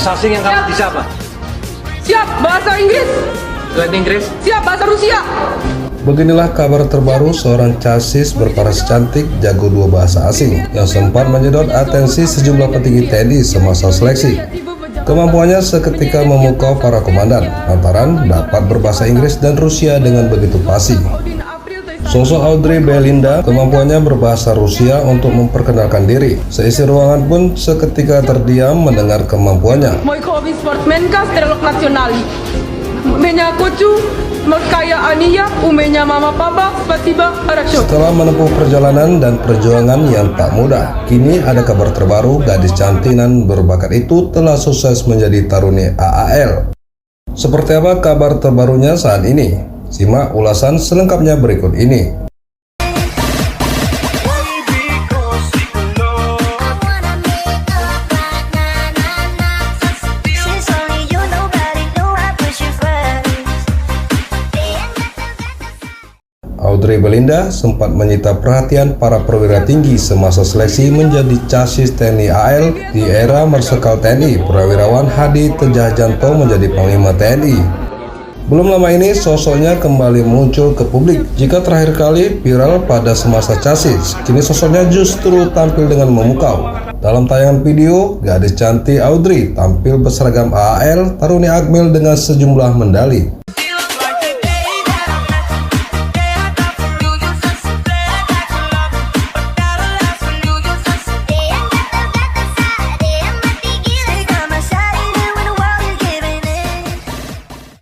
Bahasa asing yang kamu bisa apa? Siap, bahasa Inggris. Selain Inggris? Siap, bahasa Rusia. Beginilah kabar terbaru seorang casis berparas cantik jago dua bahasa asing yang sempat menyedot atensi sejumlah petinggi TNI semasa seleksi. Kemampuannya seketika memukau para komandan lantaran dapat berbahasa Inggris dan Rusia dengan begitu fasih. Sosok Audrey Belinda kemampuannya berbahasa Rusia untuk memperkenalkan diri. Seisi ruangan pun seketika terdiam mendengar kemampuannya. Мой хобби спортсменка, стрелок национали. Меня хочу, kaya Ania, umenya mama papa, spasiba, хорошо. Setelah menempuh perjalanan dan perjuangan yang tak mudah, kini ada kabar terbaru, gadis cantik dan berbakat itu telah sukses menjadi taruni AAL. Seperti apa kabar terbarunya saat ini? Simak ulasan selengkapnya berikut ini. Audrey Belinda sempat menyita perhatian para perwira tinggi semasa seleksi menjadi casis TNI AL di era Marsikal TNI Prawirawan Hadi Tjahjanto menjadi Panglima TNI. Belum lama ini sosoknya kembali muncul ke publik. Jika terakhir kali viral pada semasa casis, kini sosoknya justru tampil dengan memukau. Dalam tayangan video, gadis cantik Audrey tampil berseragam AAL Taruni Akmil dengan sejumlah medali.